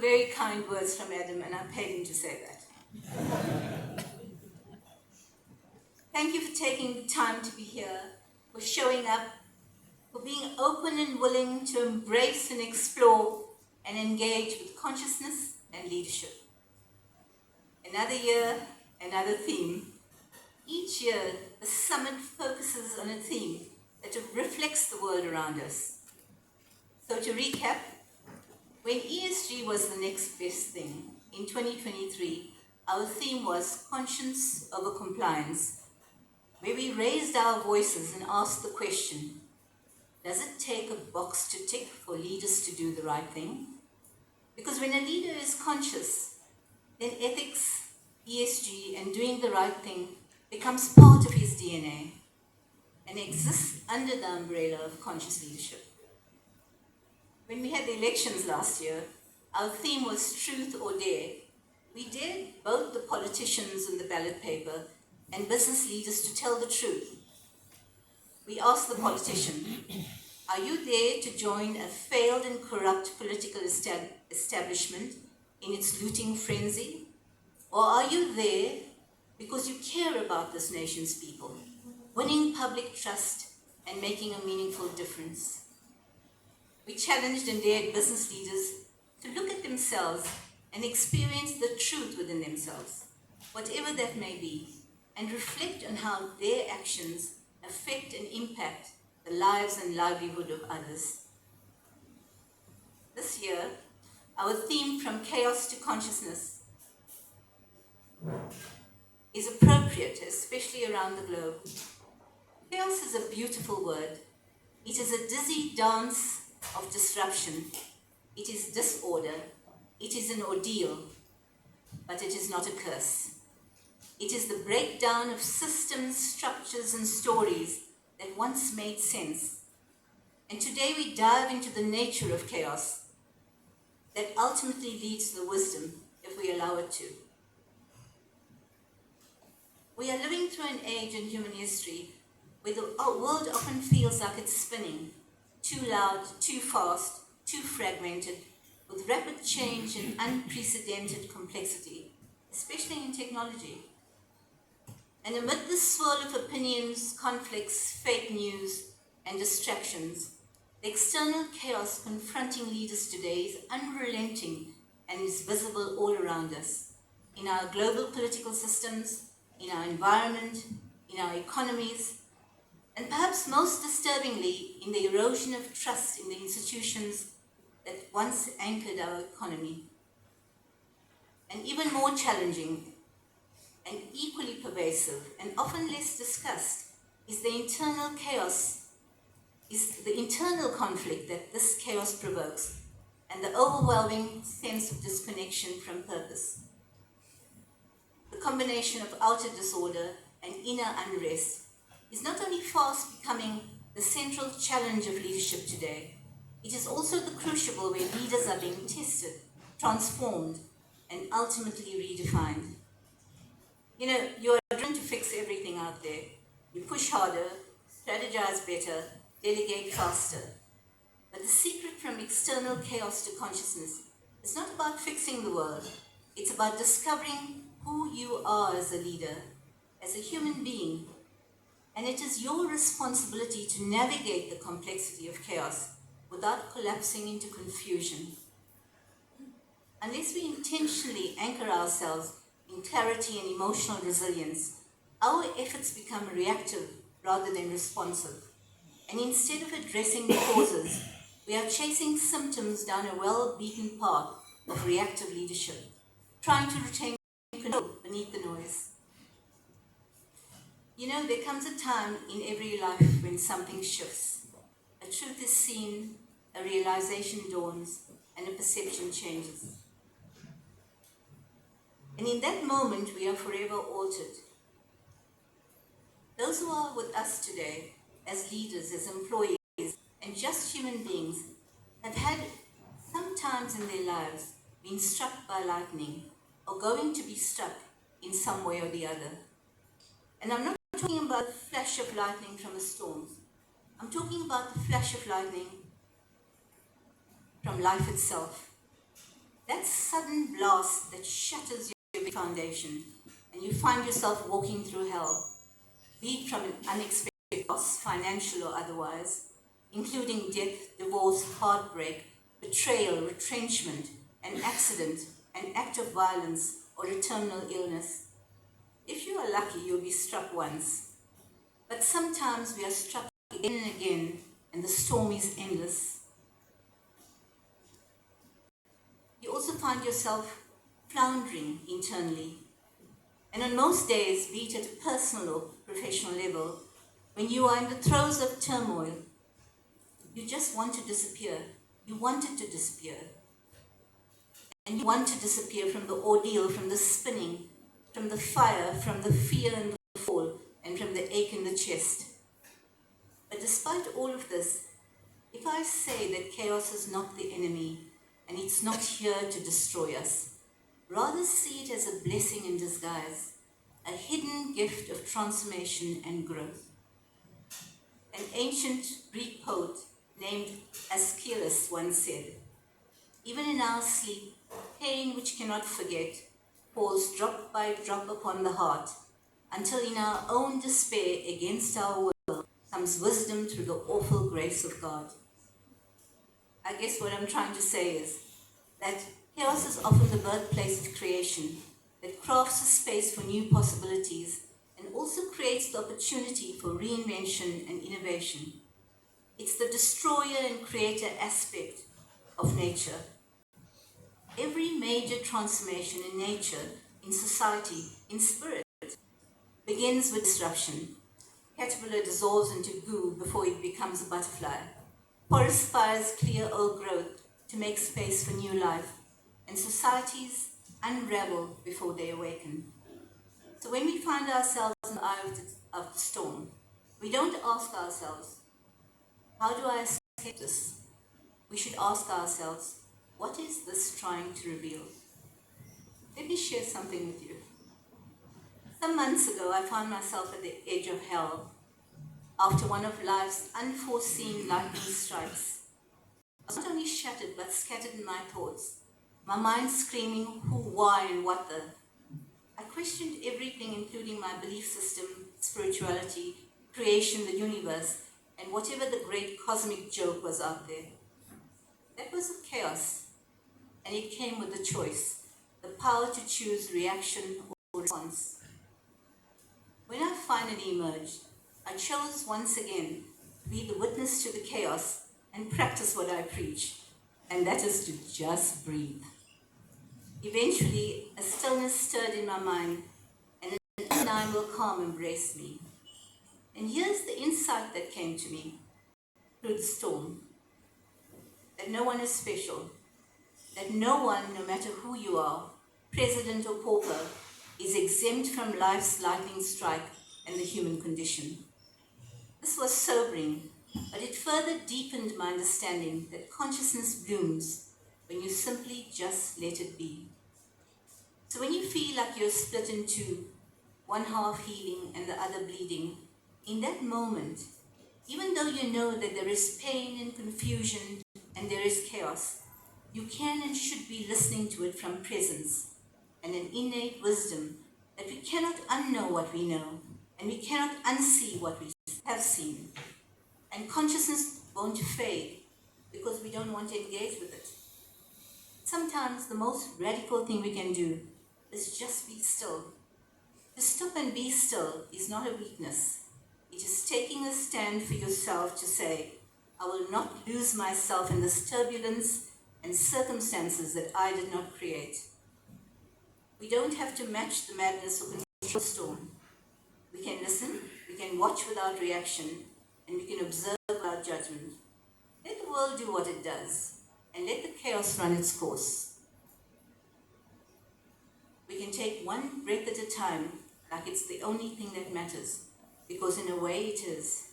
very kind words from Adam, and I paid him to say that. Thank you for taking the time to be here, for showing up, for being open and willing to embrace and explore and engage with consciousness and leadership. Another year, another theme. Each year, the summit focuses on a theme that reflects the world around us. So to recap, when ESG was the next best thing, in 2023, our theme was conscience over compliance, where we raised our voices and asked the question, does it take a box to tick for leaders to do the right thing? Because when a leader is conscious, then ethics, ESG, and doing the right thing becomes part of his DNA and exists under the umbrella of conscious leadership. When we had the elections last year, our theme was truth or dare. We dared both the politicians on the ballot paper and business leaders to tell the truth. We asked the politician, are you there to join a failed and corrupt political establishment in its looting frenzy? Or are you there because you care about this nation's people, winning public trust and making a meaningful difference? We challenged and dared business leaders to look at themselves and experience the truth within themselves, whatever that may be, and reflect on how their actions affect and impact the lives and livelihood of others. This year, our theme from chaos to consciousness is appropriate, especially around the globe. Chaos is a beautiful word. It is a dizzy dance of disruption. It is disorder. It is an ordeal, but it is not a curse. It is the breakdown of systems, structures, and stories that once made sense. And today we dive into the nature of chaos that ultimately leads to the wisdom if we allow it to. We are living through an age in human history where the world often feels like it's spinning, too loud, too fast, too fragmented, with rapid change and unprecedented complexity, especially in technology. And amid the swirl of opinions, conflicts, fake news, and distractions, the external chaos confronting leaders today is unrelenting and is visible all around us, in our global political systems, in our environment, in our economies, and perhaps most disturbingly, in the erosion of trust in the institutions that once anchored our economy. And even more challenging and equally pervasive and often less discussed is the internal chaos, is the internal conflict that this chaos provokes and the overwhelming sense of disconnection from purpose. The combination of outer disorder and inner unrest is not only fast becoming the central challenge of leadership today, it is also the crucible where leaders are being tested, transformed, and ultimately redefined. You know, you are driven to fix everything out there. You push harder, strategize better, delegate faster. But the secret from external chaos to consciousness is not about fixing the world. It's about discovering who you are as a leader, as a human being. And it is your responsibility to navigate the complexity of chaos without collapsing into confusion. Unless we intentionally anchor ourselves in clarity and emotional resilience, our efforts become reactive rather than responsive. And instead of addressing the causes, we are chasing symptoms down a well-beaten path of reactive leadership, trying to retain control beneath the noise. You know, there comes a time in every life when something shifts. A truth is seen, a realization dawns, and a perception changes. And in that moment, we are forever altered. Those who are with us today, as leaders, as employees, and just human beings, have had sometimes in their lives been struck by lightning or going to be struck in some way or the other. And I'm not talking about the flash of lightning from a storm. I'm talking about the flash of lightning from life itself. That sudden blast that shatters your foundation, and you find yourself walking through hell, be it from an unexpected loss, financial or otherwise, including death, divorce, heartbreak, betrayal, retrenchment, an accident, an act of violence, or a terminal illness. If you are lucky, you'll be struck once. But sometimes we are struck again and again, and the storm is endless. You also find yourself floundering internally. And on most days, be it at a personal or professional level, when you are in the throes of turmoil, you just want to disappear. You want it to disappear. And you want to disappear from the ordeal, from the spinning, from the fire, from the fear and the fall, and from the ache in the chest. But despite all of this, if I say that chaos is not the enemy, and it's not here to destroy us, rather see it as a blessing in disguise, a hidden gift of transformation and growth. An ancient Greek poet named Aeschylus once said, "Even in our sleep, pain which cannot forget falls drop by drop upon the heart, until in our own despair against our will comes wisdom through the awful grace of God." I guess what I'm trying to say is that chaos is often the birthplace of creation, that crafts a space for new possibilities and also creates the opportunity for reinvention and innovation. It's the destroyer and creator aspect of nature. Every major transformation in nature, in society, in spirit, begins with disruption. Caterpillar dissolves into goo before it becomes a butterfly. Forest fires clear old growth to make space for new life, and societies unravel before they awaken. So when we find ourselves in the eye of the storm, we don't ask ourselves, how do I escape this? We should ask ourselves, what is this trying to reveal? Let me share something with you. Some months ago, I found myself at the edge of hell after one of life's unforeseen lightning strikes. I was not only shattered, but scattered in my thoughts, my mind screaming who, why, and what the. I questioned everything, including my belief system, spirituality, creation, the universe, and whatever the great cosmic joke was out there. That was a chaos, and it came with a choice, the power to choose reaction or response. When I finally emerged, I chose once again to be the witness to the chaos and practice what I preach, and that is to just breathe. Eventually, a stillness stirred in my mind, and an undeniable calm embraced me. And here's the insight that came to me through the storm: that no one is special, that no one, no matter who you are, president or pauper, is exempt from life's lightning strike and the human condition. This was sobering, but it further deepened my understanding that consciousness blooms when you simply just let it be. So when you feel like you're split in two, one half healing and the other bleeding, in that moment, even though you know that there is pain and confusion and there is chaos, you can and should be listening to it from presence and an innate wisdom that we cannot unknow what we know, and we cannot unsee what we have seen. And consciousness won't fade because we don't want to engage with it. Sometimes the most radical thing we can do is just be still. To stop and be still is not a weakness. It is taking a stand for yourself to say, I will not lose myself in this turbulence and circumstances that I did not create. We don't have to match the madness or control the storm. We can listen, we can watch without reaction, and we can observe without judgment. Let the world do what it does, and let the chaos run its course. We can take one breath at a time, like it's the only thing that matters, because in a way it is.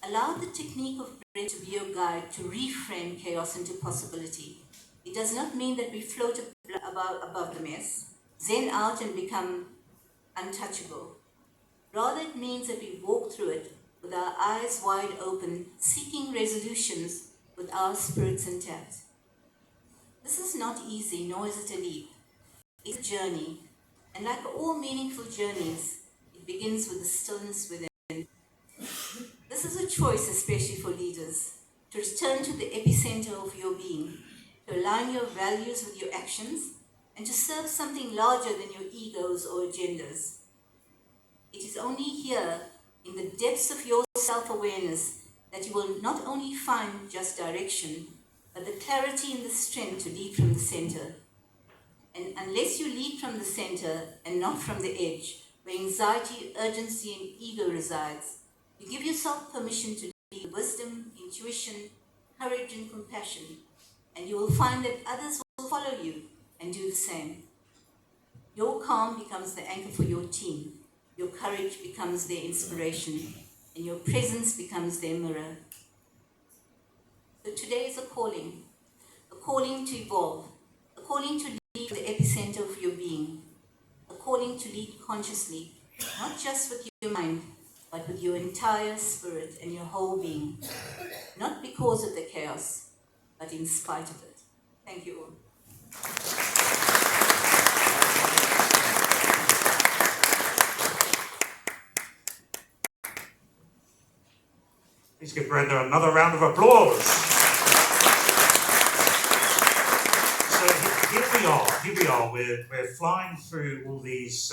Allow the technique of breath to be your guide to reframe chaos into possibility. It does not mean that we float above the mess, zen out and become untouchable. Rather, it means that we walk through it with our eyes wide open, seeking resolutions with our spirits intact. This is not easy, nor is it a leap. It's a journey, and like all meaningful journeys, it begins with the stillness within. This is a choice, especially for leaders, to return to the epicenter of your being, to align your values with your actions, and to serve something larger than your egos or agendas. It is only here, in the depths of your self-awareness, that you will not only find just direction, but the clarity and the strength to lead from the center. And unless you lead from the center and not from the edge, where anxiety, urgency, and ego resides, you give yourself permission to lead with wisdom, intuition, courage, and compassion, and you will find that others will follow you and do the same. Your calm becomes the anchor for your team, your courage becomes their inspiration, and your presence becomes their mirror. So today is a calling to evolve, a calling to lead the epicenter of your being, a calling to lead consciously, not just with your mind, but with your entire spirit and your whole being, not because of the chaos, but in spite of it. Thank you all. Please give Brenda another round of applause. So here we are. We're flying through all these